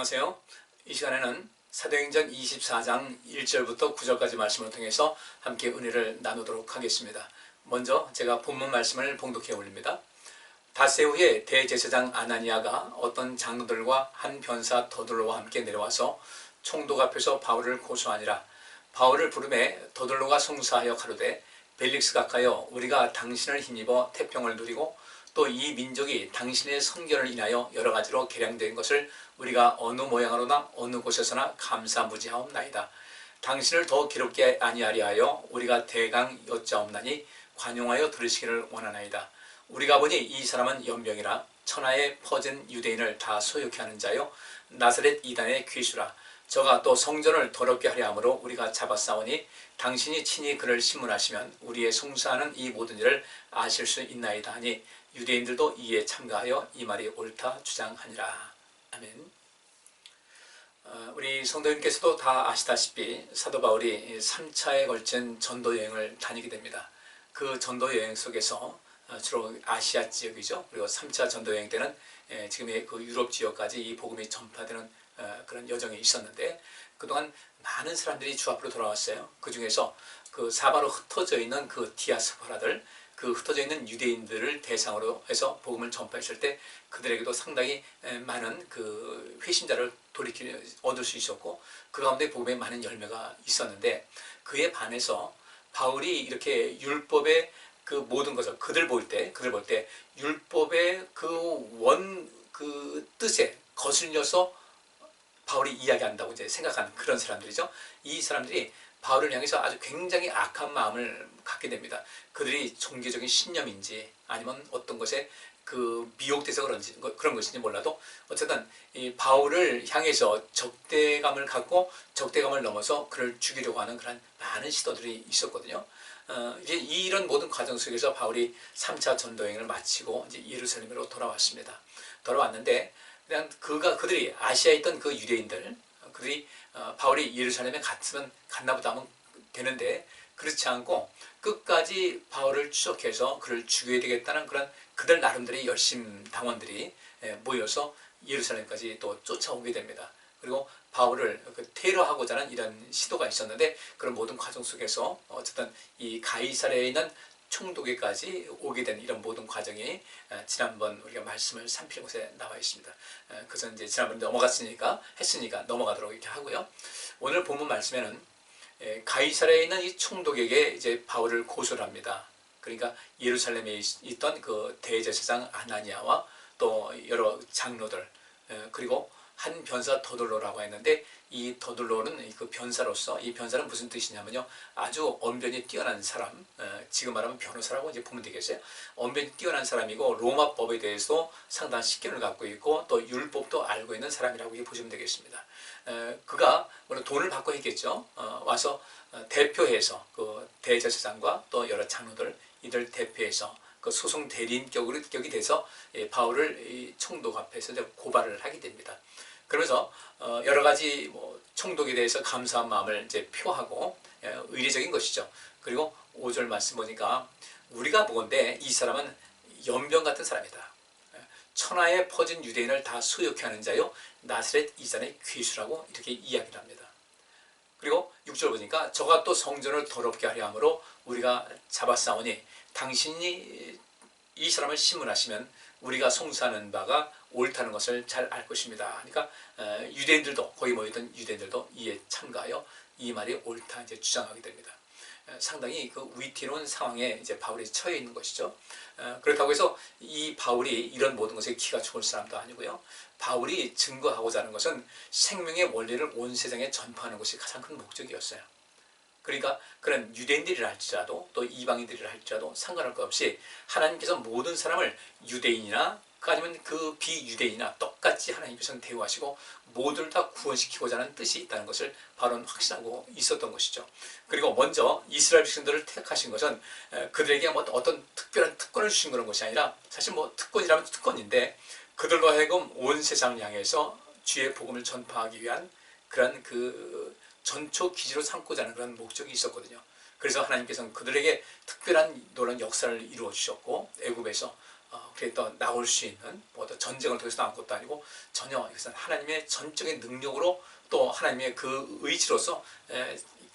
안녕하세요. 이 시간에는 사도행전 24장 1절부터 9절까지 말씀을 통해서 함께 은혜를 나누도록 하겠습니다. 먼저 제가 본문 말씀을 봉독해 올립니다. 닷새 후에 대제사장 아나니아가 어떤 장로들과 한 변사 더둘로와 함께 내려와서 총독 앞에서 바울을 고소하니라. 바울을 부르매 더둘로가 송사하여 가로되 벨릭스 각하여 우리가 당신을 힘입어 태평을 누리고 또 이 민족이 당신의 선견을 인하여 여러 가지로 개량된 것을 우리가 어느 모양으로나 어느 곳에서나 감사무지하옵나이다. 당신을 더 기롭게 아니하려 하여 우리가 대강 여짜옵나니 관용하여 들으시기를 원하나이다. 우리가 보니 이 사람은 연병이라 천하에 퍼진 유대인을 다 소욕케 하는 자요 나사렛 이단의 귀수라. 저가 또 성전을 더럽게 하려 함으로 우리가 잡아싸우니 당신이 친히 그를 신문하시면 우리의 송사하는 이 모든 일을 아실 수 있나이다 하니 유대인들도 이에 참가하여 이 말이 옳다 주장하니라. 아멘. 우리 성도님께서도 다 아시다시피 사도 바울이 3차에 걸친 전도여행을 다니게 됩니다. 그 전도여행 속에서 주로 아시아 지역이죠. 그리고 3차 전도여행 때는 지금의 그 유럽 지역까지 이 복음이 전파되는 그런 여정이 있었는데 그동안 많은 사람들이 주 앞으로 돌아왔어요. 그 중에서 그 사바로 흩어져 있는 그 디아스포라들, 그 흩어져 있는 유대인들을 대상으로 해서 복음을 전파했을 때 그들에게도 상당히 많은 그 회심자를 얻을 수 있었고 그 가운데 복음에 많은 열매가 있었는데 그에 반해서 바울이 이렇게 율법의 그 모든 것을 그들 볼 때 율법의 그 뜻에 거슬려서 바울이 이야기한다고 이제 생각하는 그런 사람들이죠. 이 사람들이 바울을 향해서 아주 굉장히 악한 마음을 갖게 됩니다. 그들이 종교적인 신념인지 아니면 어떤 것에 그 미혹돼서 그런 것인지 몰라도 어쨌든 이 바울을 향해서 적대감을 갖고 적대감을 넘어서 그를 죽이려고 하는 그런 많은 시도들이 있었거든요. 이제 이런 모든 과정 속에서 바울이 3차 전도여행을 마치고 이제 예루살렘으로 돌아왔습니다. 돌아왔는데 그냥 그들이 아시아에 있던 그 유대인들, 그들이 바울이 예루살렘에 갔나 보다 하면 되는데 그렇지 않고 끝까지 바울을 추적해서 그를 죽여야 되겠다는 그런 그들 나름대로의 열심 당원들이 모여서 예루살렘까지 또 쫓아오게 됩니다. 그리고 바울을 테러하고자 하는 이런 시도가 있었는데 그런 모든 과정 속에서 어쨌든 이 가이사랴에 있는 총독에까지 오게 된 이런 모든 과정이 지난번 우리가 말씀을 살핀 곳에 나와 있습니다. 그것은 이제 지난번에 했으니까 넘어가도록 이렇게 하고요. 오늘 본문 말씀에는 가이사랴에 있는 이 총독에게 이제 바울을 고소를 합니다. 그러니까 예루살렘에 있던 그 대제사장 아나니아와 또 여러 장로들 그리고 한 변사 더둘로라고 했는데 이 더둘로는 그 변사로서 이 변사는 무슨 뜻이냐면요 아주 언변이 뛰어난 사람 지금 말하면 변호사라고 이제 보면 되겠어요. 언변이 뛰어난 사람이고 로마 법에 대해서 상당한 식견을 갖고 있고 또 율법도 알고 있는 사람이라고 보시면 되겠습니다. 그가 물론 돈을 받고 했겠죠. 와서 대표해서 그 대제사장과 또 여러 장로들 이들 대표해서 그 소송 대리인격이 돼서 바울을 총독 앞에서 고발을 하게 됩니다. 그러면서 여러 가지 총독에 대해서 감사한 마음을 이제 표하고 의례적인 것이죠. 그리고 5절 말씀 보니까 우리가 보건대 이 사람은 연병 같은 사람이다. 천하에 퍼진 유대인을 다 소욕케 하는 자요 나사렛 이단의 귀수라고 이렇게 이야기를 합니다. 그리고 6절 보니까 저가 또 성전을 더럽게 하려 함으로 우리가 잡아싸우니 당신이 이 사람을 신문하시면 우리가 송사하는 바가 옳다는 것을 잘 알 것입니다. 그러니까 유대인들도 거기 모였던 유대인들도 이에 참가하여 이 말이 옳다 이제 주장하게 됩니다. 상당히 그 위태로운 상황에 이제 바울이 처해 있는 것이죠. 그렇다고 해서 이 바울이 이런 모든 것에 기가 죽을 사람도 아니고요. 바울이 증거하고자 하는 것은 생명의 원리를 온 세상에 전파하는 것이 가장 큰 목적이었어요. 그러니까 그런 유대인들이라 할지라도 또 이방인들이라 할지라도 상관할 것 없이 하나님께서 모든 사람을 유대인이나 아니면 그 비유대인이나 똑같이 하나님께서는 대우하시고 모두를 다 구원시키고자 하는 뜻이 있다는 것을 바로는 확신하고 있었던 것이죠. 그리고 먼저 이스라엘 백성들을 택하신 것은 그들에게 어떤 특별한 특권을 주신 그런 것이 아니라 사실 특권이라면 특권인데 그들로 하여금 온 세상을 향해서 주의 복음을 전파하기 위한 그런 그 전초 기지로 삼고자 하는 그런 목적이 있었거든요. 그래서 하나님께서는 그들에게 특별한 놀라운 역사를 이루어 주셨고 애굽에서 그게 또 나올 수 있는 또 전쟁을 통해서 나온 것도 아니고 전혀 이것은 하나님의 전적인 능력으로 또 하나님의 그 의지로서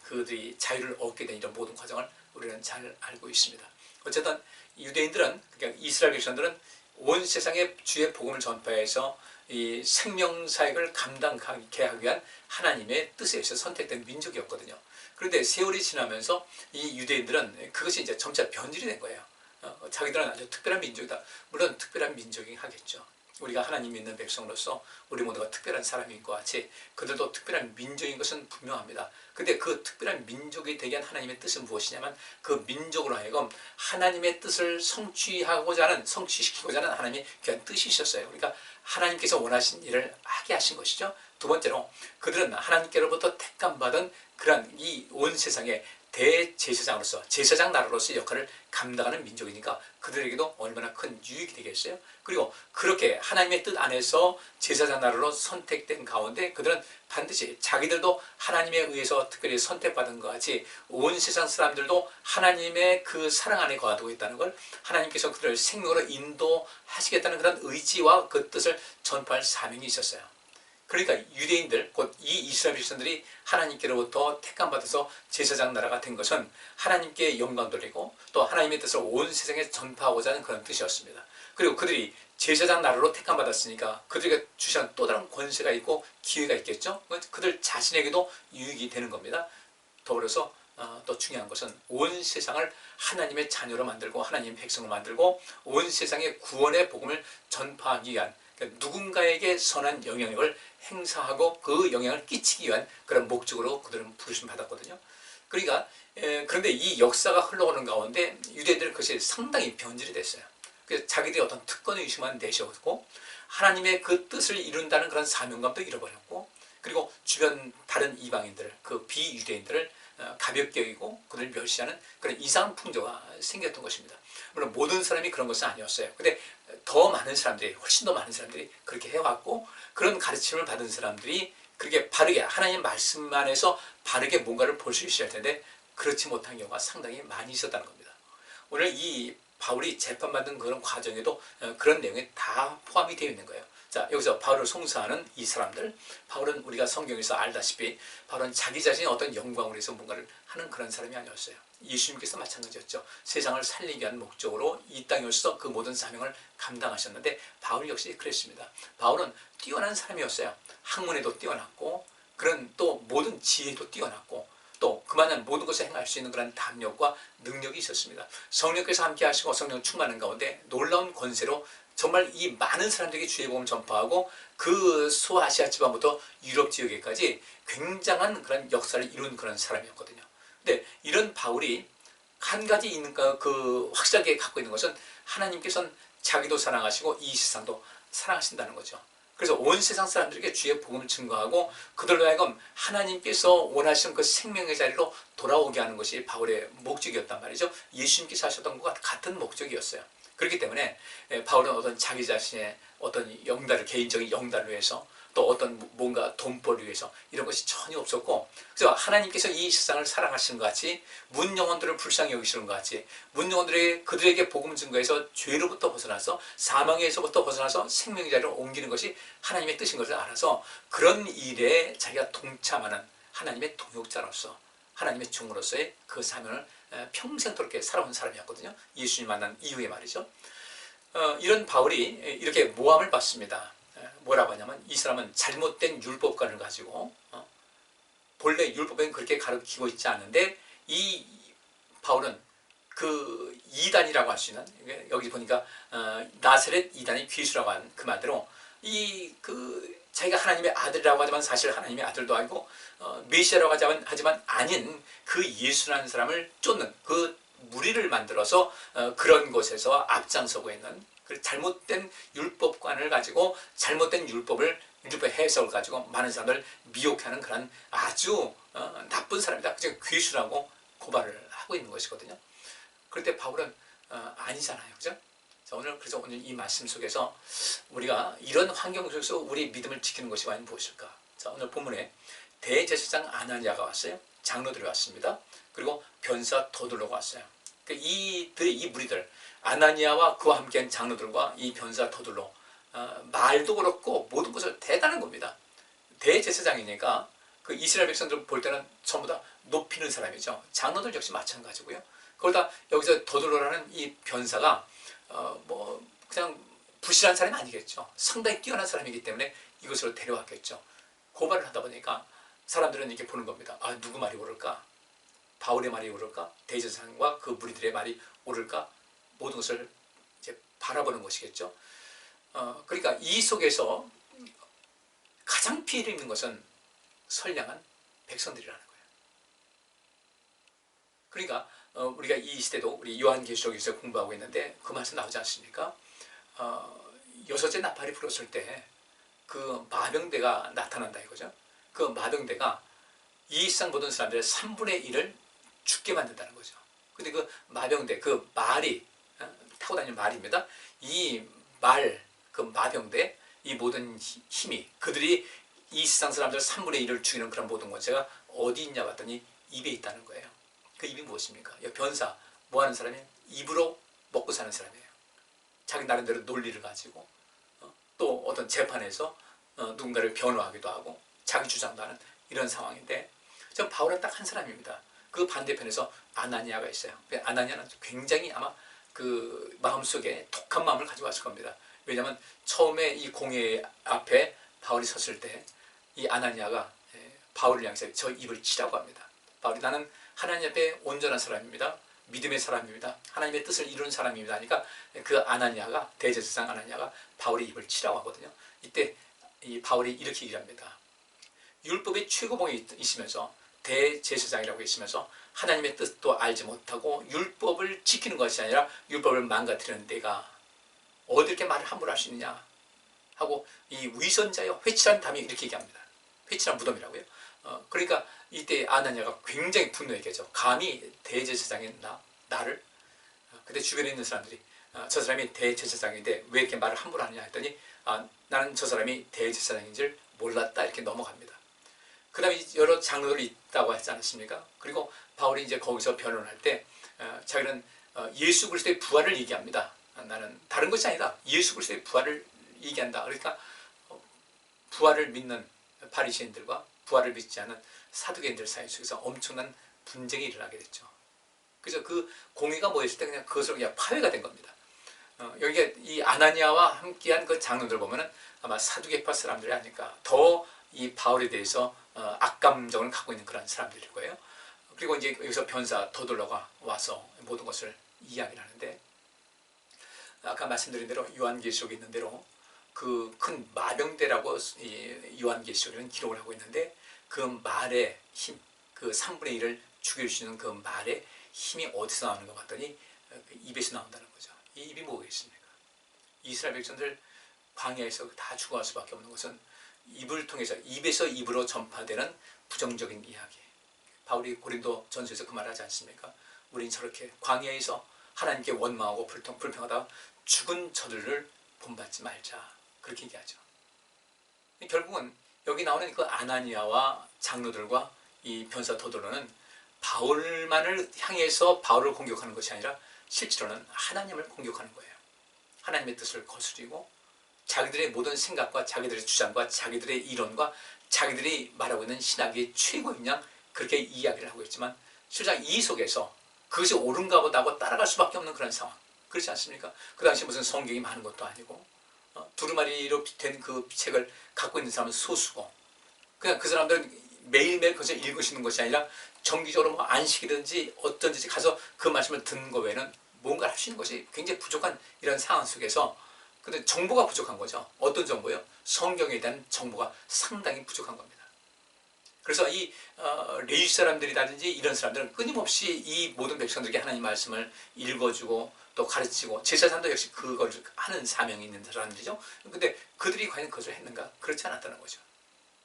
그들이 자유를 얻게 된 이런 모든 과정을 우리는 잘 알고 있습니다. 어쨌든 유대인들은, 그러니까 이스라엘 백성들은 온 세상에 주의 복음을 전파해서 이 생명사역을 감당하게 하기 위한 하나님의 뜻에 의해서 선택된 민족이었거든요. 그런데 세월이 지나면서 이 유대인들은 그것이 이제 점차 변질이 된 거예요. 자기들은 아주 특별한 민족이다. 물론 특별한 민족이긴 하겠죠. 우리가 하나님 믿는 백성으로서 우리 모두가 특별한 사람인 것 같이 그들도 특별한 민족인 것은 분명합니다. 근데 그 특별한 민족이 되게 한 하나님의 뜻은 무엇이냐면 그 민족으로 하여금 하나님의 뜻을 성취시키고자 하는 하나님의 귀한 뜻이 있었어요. 그러니까 하나님께서 원하신 일을 하게 하신 것이죠. 두 번째로 그들은 하나님께로부터 택감받은 그런 이 온 세상에 대제사장으로서 제사장 나라로서의 역할을 감당하는 민족이니까 그들에게도 얼마나 큰 유익이 되겠어요. 그리고 그렇게 하나님의 뜻 안에서 제사장 나라로 선택된 가운데 그들은 반드시 자기들도 하나님에 의해서 특별히 선택받은 것 같이 온 세상 사람들도 하나님의 그 사랑 안에 거하고 있다는 걸, 하나님께서 그들을 생명으로 인도하시겠다는 그런 의지와 그 뜻을 전파할 사명이 있었어요. 그러니까 유대인들, 곧 이 이스라엘 백성들이 하나님께로부터 택감받아서 제사장 나라가 된 것은 하나님께 영광 돌리고 또 하나님의 뜻을 온 세상에 전파하고자 하는 그런 뜻이었습니다. 그리고 그들이 제사장 나라로 택감받았으니까 그들에게 주시는 또 다른 권세가 있고 기회가 있겠죠. 그들 자신에게도 유익이 되는 겁니다. 더불어서 또 중요한 것은 온 세상을 하나님의 자녀로 만들고 하나님의 백성으로 만들고 온 세상의 구원의 복음을 전파하기 위한, 누군가에게 선한 영향력을 행사하고 그 영향을 끼치기 위한 그런 목적으로 그들은 부르심 받았거든요. 그러니까 그런데 이 역사가 흘러오는 가운데 유대인들은 그것이 상당히 변질이 됐어요. 그래서 자기들이 어떤 특권의식만 내세웠고 하나님의 그 뜻을 이룬다는 그런 사명감도 잃어버렸고, 그리고 주변 다른 이방인들, 그 비유대인들을 가볍게 여기고 그들을 멸시하는 그런 이상한 풍조가 생겼던 것입니다. 물론 모든 사람이 그런 것은 아니었어요. 근데 더 많은 사람들이, 훨씬 더 많은 사람들이 그렇게 해왔고, 그런 가르침을 받은 사람들이 그렇게 바르게 하나님 말씀 안에서 바르게 뭔가를 볼 수 있어야 할 텐데 그렇지 못한 경우가 상당히 많이 있었다는 겁니다. 오늘 이 바울이 재판받는 그런 과정에도 그런 내용이 다 포함이 되어 있는 거예요. 자, 여기서 바울을 송사하는 이 사람들, 바울은 우리가 성경에서 알다시피 바울은 자기 자신의 어떤 영광을 위해서 뭔가를 하는 그런 사람이 아니었어요. 예수님께서 마찬가지였죠. 세상을 살리기 위한 목적으로 이 땅에 오셔서 그 모든 사명을 감당하셨는데 바울 역시 그랬습니다. 바울은 뛰어난 사람이었어요. 학문에도 뛰어났고, 그런 또 모든 지혜도 뛰어났고, 또 그만한 모든 것을 행할 수 있는 그런 담력과 능력이 있었습니다. 성령께서 함께 하시고 성령 충만한 가운데 놀라운 권세로 정말 이 많은 사람들에게 주의 복음을 전파하고 그 소아시아 지방부터 유럽 지역에까지 굉장한 그런 역사를 이룬 그런 사람이었거든요. 근데 이런 바울이 한 가지 있는 그 확실하게 갖고 있는 것은 하나님께서는 자기도 사랑하시고 이 세상도 사랑하신다는 거죠. 그래서 온 세상 사람들에게 주의 복음을 증거하고 그들로 하여금 하나님께서 원하시는 그 생명의 자리로 돌아오게 하는 것이 바울의 목적이었단 말이죠. 예수님께서 하셨던 것과 같은 목적이었어요. 그렇기 때문에 바울은 어떤 자기 자신의 어떤 영달을, 개인적인 영달을 위해서 또 어떤 뭔가 돈벌을 위해서 이런 것이 전혀 없었고, 그래서 하나님께서 이 세상을 사랑하시는 것 같이 문 영혼들을 불쌍히 여기시는 것 같이 문 영혼들에게 그들에게 복음 증거해서 죄로부터 벗어나서 사망에서부터 벗어나서 생명의 자리로 옮기는 것이 하나님의 뜻인 것을 알아서 그런 일에 자기가 동참하는 하나님의 동역자로서 하나님의 종으로서의 그 사명을 평생도록 살아온 사람이었거든요. 예수님 만난 이후에 말이죠. 이런 바울이 이렇게 모함을 받습니다. 뭐라고 하냐면 이 사람은 잘못된 율법관을 가지고 본래 율법에는 그렇게 가르치고 있지 않은데 이 바울은 그 이단이라고 할 수 있는, 여기 보니까 나사렛 이단의 귀수라고 하는 그 말대로 자기가 하나님의 아들이라고 하지만 사실 하나님의 아들도 아니고 메시아라고 하지만 아닌 그 예수라는 사람을 쫓는 그 무리를 만들어서 그런 곳에서 앞장서고 있는 그 잘못된 율법관을 가지고 잘못된 율법의 해석을 가지고 많은 사람들을 미혹하는 그런 아주 나쁜 사람이다. 그래서 귀수라고 고발을 하고 있는 것이거든요. 그런데 바울은 아니잖아요. 그죠? 그래서 오늘 이 말씀 속에서 우리가 이런 환경 속에서 우리 믿음을 지키는 것이 과연 무엇일까? 자, 오늘 본문에 대제사장 아나니아가 왔어요. 장로들이 왔습니다. 그리고 변사 더둘로가 왔어요. 이 무리들, 아나니아와 그와 함께한 장로들과 이 변사 더둘로 말도 그렇고 모든 것을 대단한 겁니다. 대제사장이니까 그 이스라엘 백성들 볼 때는 전부 다 높이는 사람이죠. 장로들 역시 마찬가지고요. 그러다 여기서 더둘로라는 이 변사가 뭐 그냥 부실한 사람이 아니겠죠. 상당히 뛰어난 사람이기 때문에 이것으로 데려왔겠죠. 고발을 하다 보니까 사람들은 이렇게 보는 겁니다. 아, 누구 말이 옳을까? 바울의 말이 옳을까? 대제사장과 그 무리들의 말이 옳을까? 모든 것을 이제 바라보는 것이겠죠. 그러니까 이 속에서 가장 피해를 입는 것은 선량한 백성들이라는 거예요. 그러니까 우리가 이 시대도 우리 요한계시록에서 공부하고 있는데 그 말씀 나오지 않습니까? 여섯째 나팔이 불었을 때 그 마병대가 나타난다 이거죠. 그 마병대가 이 세상 모든 사람들의 3분의 1을 죽게 만든다는 거죠. 근데 그 마병대, 그 말이 타고 다니는 말입니다. 이 말, 그 마병대, 이 모든 힘이 그들이 이 세상 사람들 3분의 1을 죽이는 그런 모든 권세가 어디 있냐 봤더니 입에 있다는 거예요. 그 입이 무엇입니까? 변사, 뭐 하는 사람이에요? 입으로 먹고 사는 사람이에요. 자기 나름대로 논리를 가지고 또 어떤 재판에서 누군가를 변호하기도 하고 자기 주장도 하는 이런 상황인데 저 바울은 딱 한 사람입니다. 그 반대편에서 아나니아가 있어요. 아나니아는 굉장히 아마 그 마음속에 독한 마음을 가지고 왔을 겁니다. 왜냐하면 처음에 이 공회 앞에 바울이 섰을 때 이 아나니아가 바울을 향해서 저 입을 치라고 합니다. 바울이 나는 하나님 앞에 온전한 사람입니다. 믿음의 사람입니다. 하나님의 뜻을 이루는 사람입니다. 하니까 그 아나니아가, 대제사장 아나니아가 바울의 입을 치라고 하거든요. 이때 이 바울이 이렇게 얘기합니다. 율법의 최고봉에 있으면서 대제사장이라고 있으면서 하나님의 뜻도 알지 못하고 율법을 지키는 것이 아니라 율법을 망가뜨리는 내가 어디 이렇게 말을 함부로 할 수 있느냐 하고 이 위선자여 회칠한 담이 이렇게 얘기합니다. 회칠한 무덤이라고요. 그러니까 이때 아나니아가 굉장히 분노했겠죠. 감히 대제사장인 나를 근데 주변에 있는 사람들이 저 사람이 대제사장인데 왜 이렇게 말을 함부로 하느냐 했더니 나는 저 사람이 대제사장인 줄 몰랐다 이렇게 넘어갑니다. 그 다음에 여러 장로들이 있다고 하지 않았습니까? 그리고 바울이 이제 거기서 변론할 때 자기는 예수 그리스도의 부활을 얘기합니다. 나는 다른 것이 아니다. 예수 그리스도의 부활을 얘기한다. 그러니까 부활을 믿는 바리새인들과 부활을 믿지 않은 사두개인들 사이 속에서 엄청난 분쟁이 일어나게 됐죠. 그래서 그 공의가 모였을 때 그냥 그것으로 그냥 파회가 된 겁니다. 여기에 이 아나니아와 함께한 그 장로들 보면은 아마 사두개파 사람들이 아닐까. 더 이 바울에 대해서 악감정을 갖고 있는 그런 사람들일 거예요. 그리고 이제 여기서 변사 더둘러가 와서 모든 것을 이야기를 하는데 아까 말씀드린 대로 요한계시록에 있는 대로 그 큰 마병대라고 요한계시록에는 기록을 하고 있는데 그 말의 힘, 그 3분의 1을 죽일 수 있는 그 말의 힘이 어디서 나오는 것 같더니 입에서 나온다는 거죠. 이 입이 뭐겠습니까? 이스라엘 백성들 광야에서 다 죽어갈 수밖에 없는 것은 입을 통해서 입에서 입으로 전파되는 부정적인 이야기. 바울이 고린도 전서에서 그 말을 하지 않습니까? 우린 저렇게 광야에서 하나님께 원망하고 불평하다가 죽은 저들을 본받지 말자. 그렇게 얘기하죠. 결국은 여기 나오는 그 아나니아와 장로들과 이 변사 더둘러는 바울만을 향해서 바울을 공격하는 것이 아니라 실제로는 하나님을 공격하는 거예요. 하나님의 뜻을 거스리고 자기들의 모든 생각과 자기들의 주장과 자기들의 이론과 자기들이 말하고 있는 신학의 최고인 양 그렇게 이야기를 하고 있지만 실상 이 속에서 그것이 옳은가 보다 하고 따라갈 수밖에 없는 그런 상황. 그렇지 않습니까? 그 당시 무슨 성경이 많은 것도 아니고 두루마리로 된 그 책을 갖고 있는 사람은 소수고 그냥 그 사람들은 매일매일 그것을 읽으시는 것이 아니라 정기적으로 뭐 안식이든지 어떤지 가서 그 말씀을 듣는 것 외에는 뭔가 할 수 있는 것이 굉장히 부족한 이런 상황 속에서 근데 정보가 부족한 거죠. 어떤 정보요? 성경에 대한 정보가 상당히 부족한 겁니다. 그래서 이 레위 사람들이라든지 이런 사람들은 끊임없이 이 모든 백성들에게 하나님 말씀을 읽어주고 또 가르치고 제사장도 역시 그걸 하는 사명이 있는 사람들이죠. 근데 그들이 과연 그것을 했는가? 그렇지 않았다는 거죠.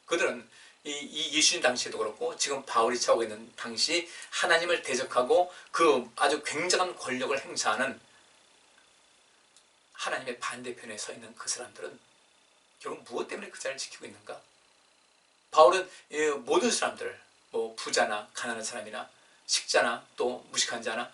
그들은 이 예수님 당시에도 그렇고 지금 바울이 차오고 있는 당시 하나님을 대적하고 그 아주 굉장한 권력을 행사하는 하나님의 반대편에 서 있는 그 사람들은 결국 무엇 때문에 그 자리를 지키고 있는가? 바울은 모든 사람들, 뭐 부자나 가난한 사람이나 식자나 또 무식한 자나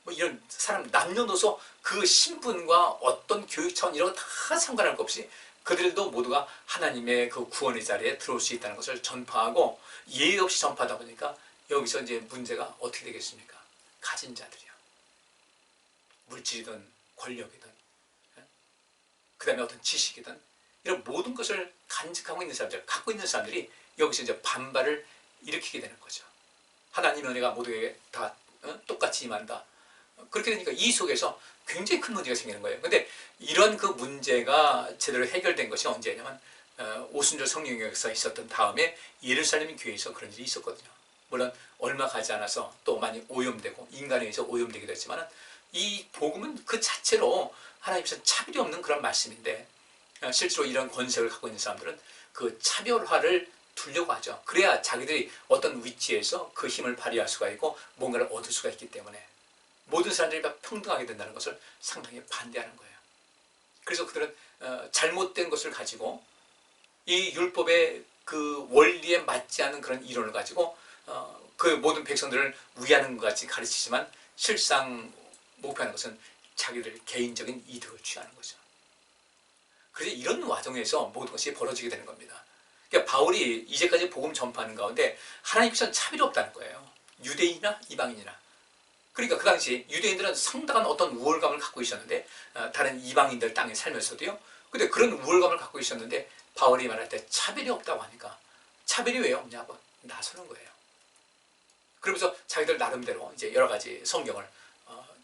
뭐 이런 사람 남녀노소 그 신분과 어떤 교육 차원 이런 거 다 상관할 것 없이 그들도 모두가 하나님의 그 구원의 자리에 들어올 수 있다는 것을 전파하고 예의 없이 전파하다 보니까 여기서 이제 문제가 어떻게 되겠습니까? 가진 자들이요. 물질이든 권력이든 그 다음에 어떤 지식이든 이런 모든 것을 간직하고 있는 사람들, 갖고 있는 사람들이 여기서 이제 반발을 일으키게 되는 거죠. 하나님의 은혜가 모두에게 다 똑같이 임한다. 그렇게 되니까 이 속에서 굉장히 큰 문제가 생기는 거예요. 근데 이런 그 문제가 제대로 해결된 것이 언제냐면 오순절 성령역에서 있었던 다음에 예루살렘 교회에서 그런 일이 있었거든요. 물론 얼마 가지 않아서 또 많이 오염되고 인간에 의해서 오염되기도 했지만 이 복음은 그 자체로 하나님께서 차별이 없는 그런 말씀인데 실제로 이런 권세를 갖고 있는 사람들은 그 차별화를 두려고 하죠. 그래야 자기들이 어떤 위치에서 그 힘을 발휘할 수가 있고 뭔가를 얻을 수가 있기 때문에 모든 사람들이 다 평등하게 된다는 것을 상당히 반대하는 거예요. 그래서 그들은 잘못된 것을 가지고 이 율법의 그 원리에 맞지 않은 그런 이론을 가지고 그 모든 백성들을 위하는 것 같이 가르치지만 실상 목표하는 것은 자기들 개인적인 이득을 취하는 거죠. 그래서 이런 과정에서 모든 것이 벌어지게 되는 겁니다. 그러니까 바울이 이제까지 복음 전파하는 가운데 하나님께서는 차별이 없다는 거예요. 유대인이나 이방인이나. 그러니까 그 당시 유대인들은 상당한 어떤 우월감을 갖고 있었는데 다른 이방인들 땅에 살면서도요. 근데 그런 우월감을 갖고 있었는데 바울이 말할 때 차별이 없다고 하니까 차별이 왜 없냐고 나서는 거예요. 그러면서 자기들 나름대로 이제 여러 가지 성경을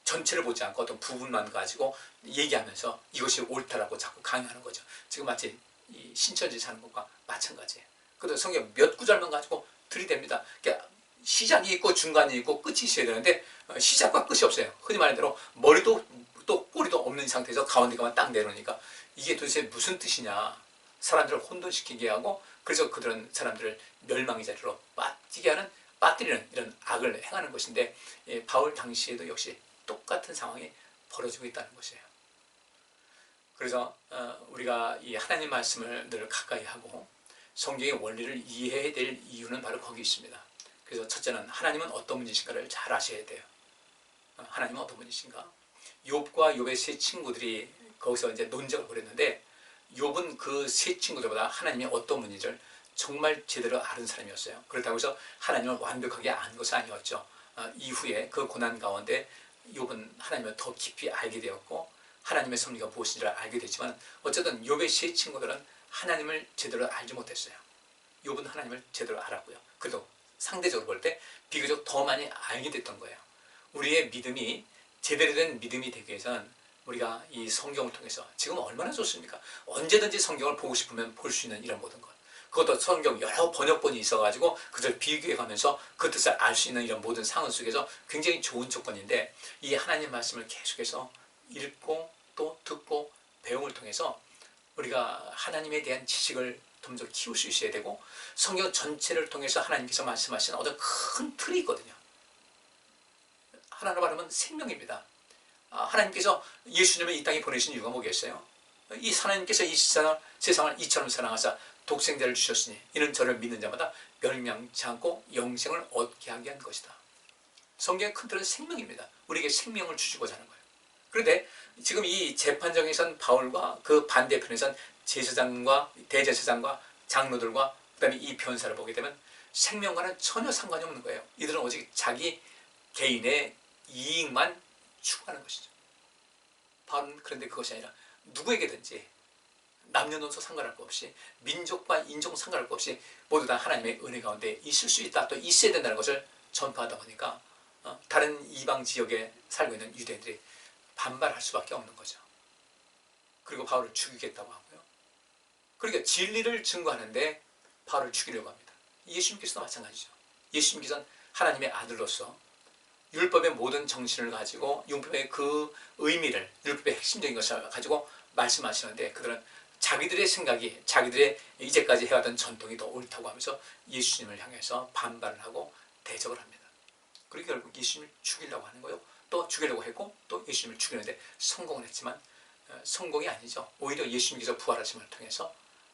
전체를 보지 않고 어떤 부분만 가지고 얘기하면서 이것이 옳다라고 자꾸 강요하는 거죠. 지금 마치 이 신천지 사는 것과 마찬가지예요. 그래도 성경 몇 구절만 가지고 들이댑니다. 그러니까 시작이 있고 중간이 있고 끝이 있어야 되는데 시작과 끝이 없어요. 흔히 말하는 대로 머리도 또 꼬리도 없는 상태에서 가운데가만 딱 내놓으니까 이게 도대체 무슨 뜻이냐. 사람들을 혼돈시키게 하고 그래서 그들은 사람들을 멸망의 자리로 빠지게 하는 빠뜨리는 이런 악을 행하는 것인데 바울 당시에도 역시 똑같은 상황이 벌어지고 있다는 것이에요. 그래서 우리가 이 하나님 말씀을 늘 가까이 하고 성경의 원리를 이해해야 될 이유는 바로 거기 있습니다. 그래서 첫째는 하나님은 어떤 분이신가를 잘 아셔야 돼요. 하나님은 어떤 분이신가? 욥과 욥의 세 친구들이 거기서 이제 논쟁을 벌였는데 욥은 그 세 친구들보다 하나님이 어떤 분인지를 정말 제대로 아는 사람이었어요. 그렇다고 해서 하나님을 완벽하게 아는 것은 아니었죠. 이후에 그 고난 가운데 욥은 하나님을 더 깊이 알게 되었고 하나님의 섭리가 무엇인지를 알게 됐지만 어쨌든 욥의 세 친구들은 하나님을 제대로 알지 못했어요. 욥은 하나님을 제대로 알았고요. 그래도 상대적으로 볼 때 비교적 더 많이 알게 됐던 거예요. 우리의 믿음이 제대로 된 믿음이 되기 위해서는 우리가 이 성경을 통해서 지금 얼마나 좋습니까? 언제든지 성경을 보고 싶으면 볼 수 있는 이런 모든 것. 그것도 성경 여러 번역본이 있어가지고 그들 비교해가면서 그 뜻을 알 수 있는 이런 모든 상황 속에서 굉장히 좋은 조건인데 이 하나님 말씀을 계속해서 읽고 또 듣고 배움을 통해서 우리가 하나님에 대한 지식을 좀 더 키울 수 있어야 되고 성경 전체를 통해서 하나님께서 말씀하시는 어떤 큰 틀이 있거든요. 하나로 말하면 생명입니다. 하나님께서 예수님을 이 땅에 보내신 이유가 뭐겠어요? 이 하나님께서 이 세상을 이처럼 사랑하사 독생자를 주셨으니 이는 저를 믿는 자마다 멸망치 않고 영생을 얻게 하게 한 것이다. 성경의 큰 틀은 생명입니다. 우리에게 생명을 주시고자 하는 거예요. 그런데 지금 이 재판정에선 바울과 그 반대편에선 제사장과 대제사장과 장로들과 그 다음에 이 변사를 보게 되면 생명과는 전혀 상관이 없는 거예요. 이들은 오직 자기 개인의 이익만 추구하는 것이죠. 바울은 그런데 그것이 아니라 누구에게든지 남녀노소 상관할 것 없이 민족과 인종 상관할 것 없이 모두 다 하나님의 은혜 가운데 있을 수 있다, 또 있어야 된다는 것을 전파하다 보니까 다른 이방 지역에 살고 있는 유대인들이 반발할 수밖에 없는 거죠. 그리고 바울을 죽이겠다고 하고요. 그러니까 진리를 증거하는데 바울을 죽이려고 합니다. 예수님께서도 마찬가지죠. 예수님께서는 하나님의 아들로서 율법의 모든 정신을 가지고 율법의 그 의미를, 율법의 핵심적인 것을 가지고 말씀하시는데 그들은 자기들의 생각이, 자기들의 이제까지 해왔던 전통이 더 옳다고 하면서 예수님을 향해서 반발을 하고 대적을 합니다. 그리고 결국 예수님을 죽이려고 하는 거예요. 또 죽이려고 했고 또 예수님을 죽이는데 성공을 했지만 성공이 아니죠. 오히려 예수님께서 부활하심을 통해서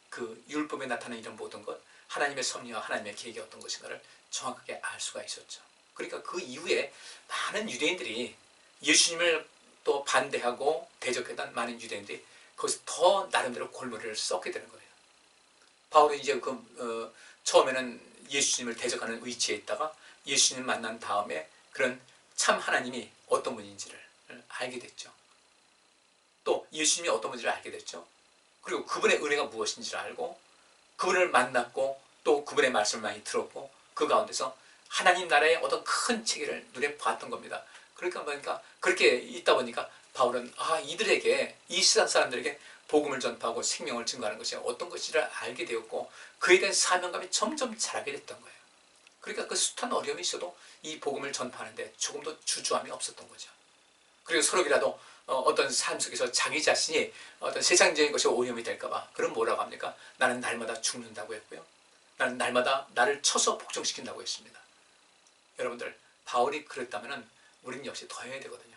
그 율법에 나타나는 이런 모든 것, 하나님의 섭리와 하나님의 계획이 어떤 것인가를 정확하게 알 수가 있었죠. 그러니까 그 이후에 많은 유대인들이 예수님을 또 반대하고 대적했던 많은 유대인들이 거기서 더 나름대로 골머리를 썩게 되는 거예요. 바울은 이제 처음에는 예수님을 대적하는 위치에 있다가 예수님 만난 다음에 그런 참 하나님이 어떤 분인지를 알게 됐죠. 또 예수님이 어떤 분인지를 알게 됐죠. 그리고 그분의 은혜가 무엇인지를 알고 그분을 만났고 또 그분의 말씀을 많이 들었고 그 가운데서 하나님 나라의 어떤 큰 체계를 눈에 봤던 겁니다. 그러니까 보니까 그렇게 있다 보니까 바울은 이들에게, 이 세상 사람들에게 복음을 전파하고 생명을 증거하는 것이 어떤 것인지를 알게 되었고 그에 대한 사명감이 점점 자라게 됐던 거예요. 그러니까 그 숱한 어려움이 있어도 이 복음을 전파하는데 조금도 주저함이 없었던 거죠. 그리고 서로라도 어떤 삶 속에서 자기 자신이 어떤 세상적인 것이 오염이 될까봐 그럼 뭐라고 합니까? 나는 날마다 죽는다고 했고요. 나는 날마다 나를 쳐서 복종시킨다고 했습니다. 여러분들, 바울이 그랬다면 우리는 역시 더 해야 되거든요.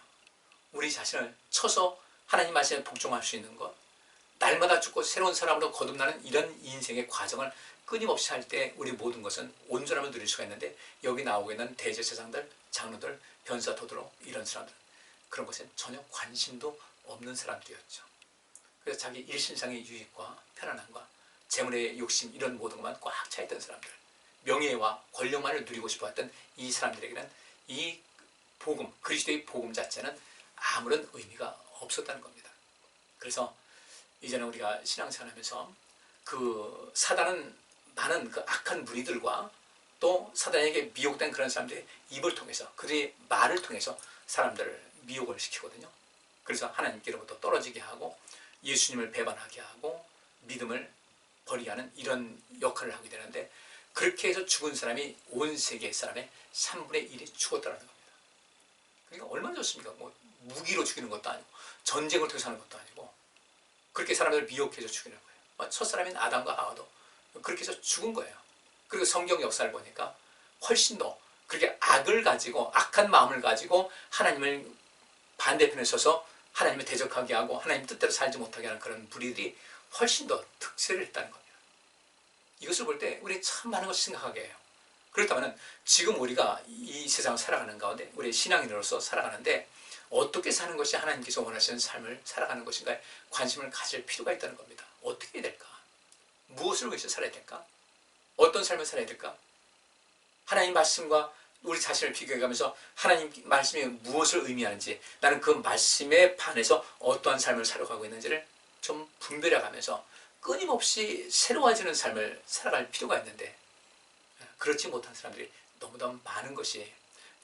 우리 자신을 쳐서 하나님 말씀에 복종할 수 있는 것, 날마다 죽고 새로운 사람으로 거듭나는 이런 인생의 과정을 끊임없이 할 때 우리 모든 것은 온전함을 누릴 수가 있는데 여기 나오고 있는 대제사장들, 장로들, 변사, 도드로 이런 사람들 그런 것에 전혀 관심도 없는 사람들이었죠. 그래서 자기 일신상의 유익과 편안함과 재물의 욕심 이런 모든 것만 꽉 차있던 사람들, 명예와 권력만을 누리고 싶어했던 이 사람들에게는 이 복음, 그리스도의 복음 자체는 아무런 의미가 없었다는 겁니다. 그래서 이제는 우리가 신앙생활하면서 그 사단은 많은 그 악한 무리들과 또 사단에게 미혹된 그런 사람들의 입을 통해서, 그들의 말을 통해서 사람들을 미혹을 시키거든요. 그래서 하나님께로부터 떨어지게 하고 예수님을 배반하게 하고 믿음을 버리게 하는 이런 역할을 하게 되는데, 그렇게 해서 죽은 사람이 온 세계 사람의 3분의 1이 죽었다는 겁니다. 그러니까 얼마나 좋습니까? 뭐 무기로 죽이는 것도 아니고 전쟁을 통해서 하는 것도 아니고 그렇게 사람들을 미혹해서 죽이는 거예요. 첫 사람인 아담과 하와도 그렇게 해서 죽은 거예요. 그리고 성경 역사를 보니까 훨씬 더 그렇게 악을 가지고, 악한 마음을 가지고 하나님을 반대편에 서서 하나님을 대적하게 하고 하나님 뜻대로 살지 못하게 하는 그런 무리들이 훨씬 더 득세를 했다는 겁니다. 이것을 볼 때 우리 참 많은 것을 생각하게 해요. 그렇다면 지금 우리가 이 세상을 살아가는 가운데 우리 신앙인으로서 살아가는데 어떻게 사는 것이 하나님께서 원하시는 삶을 살아가는 것인가에 관심을 가질 필요가 있다는 겁니다. 어떻게 해야 될까? 무엇을 위해서 살아야 될까? 어떤 삶을 살아야 될까? 하나님 말씀과 우리 자신을 비교해가면서 하나님 말씀이 무엇을 의미하는지, 나는 그 말씀에 반해서 어떠한 삶을 살아가고 있는지를 좀 분별해가면서 끊임없이 새로워지는 삶을 살아갈 필요가 있는데, 그렇지 못한 사람들이 너무나 많은 것이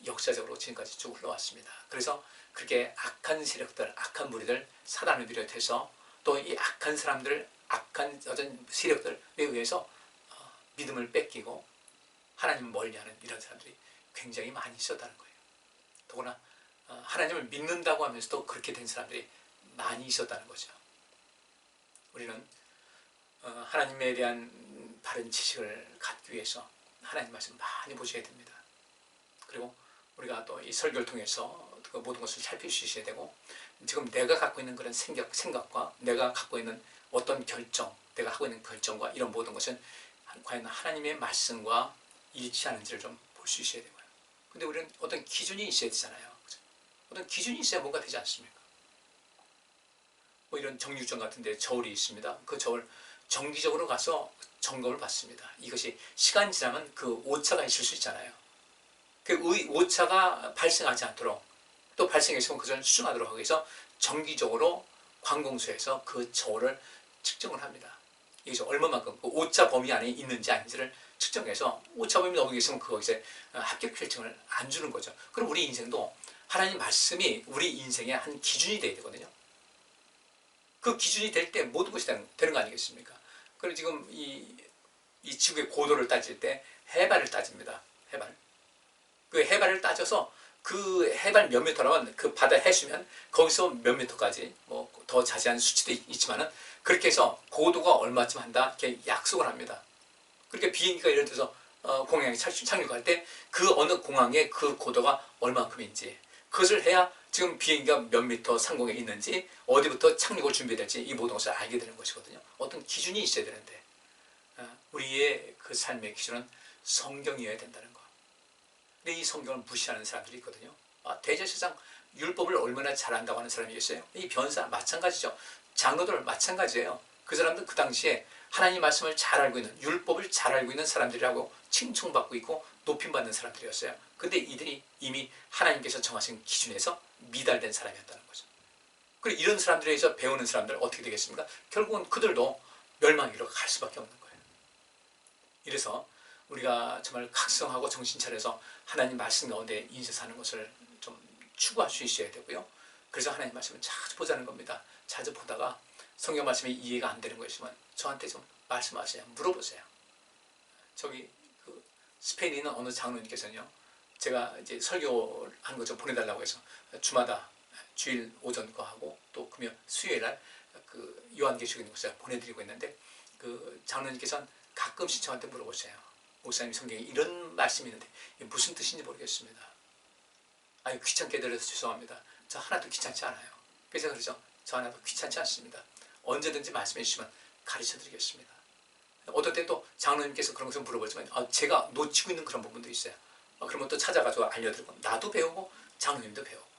역사적으로 지금까지 쭉 흘러왔습니다. 그래서 그렇게 악한 세력들, 악한 무리들, 사단을 비롯해서 또 이 악한 사람들, 악한 어떤 세력들에 의해서 믿음을 뺏기고 하나님을 멀리하는 이런 사람들이 굉장히 많이 있었다는 거예요. 더구나 하나님을 믿는다고 하면서도 그렇게 된 사람들이 많이 있었다는 거죠. 우리는 하나님에 대한 바른 지식을 갖기 위해서 하나님 말씀 많이 보셔야 됩니다. 그리고 우리가 또 이 설교를 통해서 그 모든 것을 살필 수 있어야 되고, 지금 내가 갖고 있는 그런 생각과 내가 갖고 있는 어떤 결정, 내가 하고 있는 결정과 이런 모든 것은 과연 하나님의 말씀과 일치하는지를 좀 볼 수 있어야 되고요. 근데 우리는 어떤 기준이 있어야 되잖아요. 어떤 기준이 있어야 뭔가 되지 않습니까? 뭐 이런 정육점 같은 데 저울이 있습니다. 그 저울 정기적으로 가서 점검을 받습니다. 이것이 시간이 지나면 그 오차가 있을 수 있잖아요. 그 오차가 발생하지 않도록, 또 발생했으면 그것을 수정하도록 하기 위해서 정기적으로 관공서에서 그 저울을 측정을 합니다. 여기서 얼마만큼 그 오차 범위 안에 있는지 아닌지를 측정해서 오차 범위 넘게 있으면 거기서 합격 필증을 안 주는 거죠. 그럼 우리 인생도 하나님 말씀이 우리 인생의 한 기준이 돼야 되거든요. 그 기준이 될 때 모든 것이 되는 거 아니겠습니까? 그리고 지금 이 지구의 고도를 따질 때 해발을 따집니다. 해발. 그 해발을 따져서 그 해발 몇 미터라면 그 바다 해수면 거기서 몇 미터까지 뭐 더 자세한 수치도 있지만은 그렇게 해서 고도가 얼마쯤 한다 이렇게 약속을 합니다. 그렇게 비행기가 예를 들어서 공항에 착륙할 때 그 어느 공항의 그 고도가 얼마큼인지, 그것을 해야 지금 비행기가 몇 미터 상공에 있는지, 어디부터 착륙을 준비될지 이 모든 것을 알게 되는 것이거든요. 어떤 기준이 있어야 되는데 우리의 그 삶의 기준은 성경이어야 된다는 거. 근데 이 성경을 무시하는 사람들이 있거든요. 대제사장 율법을 얼마나 잘한다고 하는 사람이겠어요? 이 변사 마찬가지죠. 장로들 마찬가지예요. 그 사람들 그 당시에 하나님 말씀을 잘 알고 있는, 율법을 잘 알고 있는 사람들이라고 칭송받고 있고 높임받는 사람들이었어요. 근데 이들이 이미 하나님께서 정하신 기준에서 미달된 사람이었다는 거죠. 그리고 이런 사람들에서 배우는 사람들 어떻게 되겠습니까? 결국은 그들도 멸망으로 갈 수밖에 없는 거예요. 이래서 우리가 정말 각성하고 정신 차려서 하나님 말씀 가운데 인생 사는 것을 좀 추구할 수 있어야 되고요. 그래서 하나님 말씀을 자주 보자는 겁니다. 자주 보다가 성경 말씀이 이해가 안 되는 것이면 저한테 좀 말씀하세요. 물어보세요. 저기 그 스페인에 있는 어느 장로님께서는요, 제가 이제 설교하는 거 좀 보내달라고 해서 주마다 주일 오전 거 하고 또 금요 수요일 날 그 요한계시록 있는 곳에 보내드리고 있는데, 그 장로님께서는 가끔씩 저한테 물어보세요. 목사님, 성경에 이런 말씀이 있는데 이게 무슨 뜻인지 모르겠습니다. 아니, 귀찮게 들어서 죄송합니다. 저 하나도 귀찮지 않아요. 그래서 그러죠. 저 하나도 귀찮지 않습니다. 언제든지 말씀해 주시면 가르쳐 드리겠습니다. 어떨 때 또 장로님께서 그런 것을 물어보지만 제가 놓치고 있는 그런 부분도 있어요. 그러면 또 찾아가지고 알려드리고, 나도 배우고 장로님도 배우고.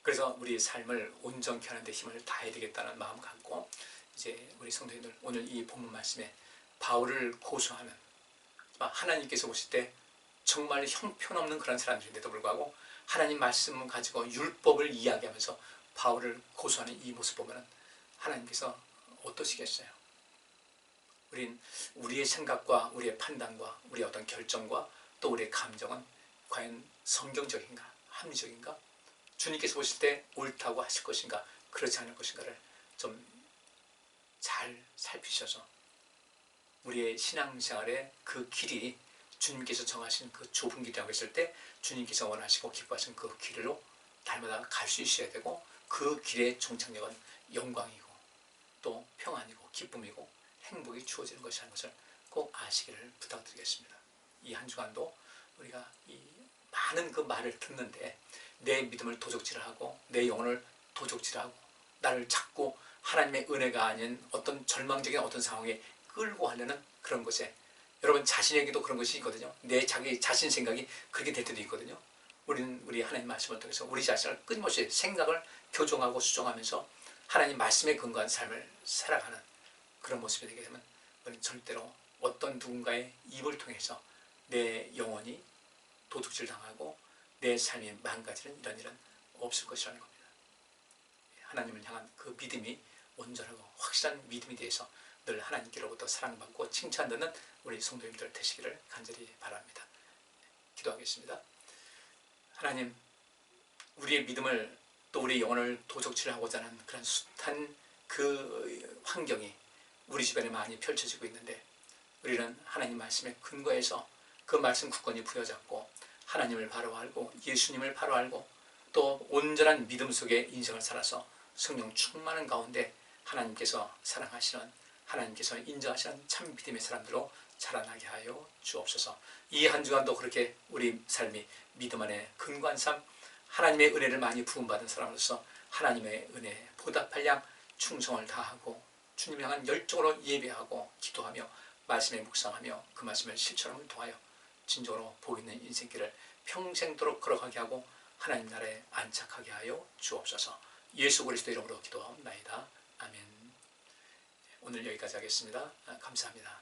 그래서 우리 삶을 온전케 하는 데 힘을 다해야 되겠다는 마음 갖고, 이제 우리 성도님들 오늘 이 본문 말씀에 바울을 고소하는, 하나님께서 보실 때 정말 형편없는 그런 사람들인데도 불구하고 하나님 말씀을 가지고 율법을 이야기하면서 바울을 고소하는 이 모습 보면 하나님께서 어떠시겠어요? 우린 우리의 생각과 우리의 판단과 우리의 어떤 결정과 또 우리의 감정은 과연 성경적인가, 합리적인가, 주님께서 보실 때 옳다고 하실 것인가, 그렇지 않을 것인가를 좀 잘 살피셔서 우리의 신앙생활의 그 길이 주님께서 정하신 그 좁은 길이라고 했을 때 주님께서 원하시고 기뻐하신 그 길로 날마다 갈 수 있어야 되고, 그 길의 종착역은 영광이고 또 평안이고 기쁨이고 행복이 주어지는 것이라는 것을 꼭 아시기를 부탁드리겠습니다. 이 한 주간도 우리가 이 많은 그 말을 듣는데 내 믿음을 도적질하고 내 영혼을 도적질하고 나를 자꾸 하나님의 은혜가 아닌 어떤 절망적인 어떤 상황에 끌고 가려는 그런 것에, 여러분 자신에게도 그런 것이 있거든요. 내 자신 생각이 그렇게 될 때도 있거든요. 우리는 우리 하나님 말씀을 통해서 우리 자신을 끊임없이 생각을 교정하고 수정하면서 하나님 말씀에 근거한 삶을 살아가는 그런 모습이 되게 되면 우리는 절대로 어떤 누군가의 입을 통해서 내 영혼이 도둑질 당하고 내 삶이 망가지는 이런 일은 없을 것이라는 겁니다. 하나님을 향한 그 믿음이 온전하고 확실한 믿음이 되어서 늘 하나님께로부터 사랑받고 칭찬받는 우리 성도님들 되시기를 간절히 바랍니다. 기도하겠습니다. 하나님, 우리의 믿음을 또 우리 영혼을 도적질하고자 하는 그런 숱한 그 환경이 우리 주변에 많이 펼쳐지고 있는데, 우리는 하나님 말씀에 근거해서 그 말씀 굳건히 부여잡고 하나님을 바로 알고 예수님을 바로 알고 또 온전한 믿음 속에 인생을 살아서 성령 충만한 가운데 하나님께서 사랑하시는, 하나님께서 인정하시는 참 믿음의 사람들로 자라나게 하여 주옵소서. 이 한 주간도 그렇게 우리 삶이 믿음 안에 근거한 삶, 하나님의 은혜를 많이 부음받은 사람으로서 하나님의 은혜에 보답할 양 충성을 다하고 주님 향한 열정으로 예배하고 기도하며 말씀에 묵상하며 그 말씀을 실천함을 통하여 진정으로 복 있는 인생길을 평생도록 걸어가게 하고 하나님 나라에 안착하게 하여 주옵소서. 예수 그리스도 이름으로 기도하옵나이다. 아멘. 오늘 여기까지 하겠습니다. 감사합니다.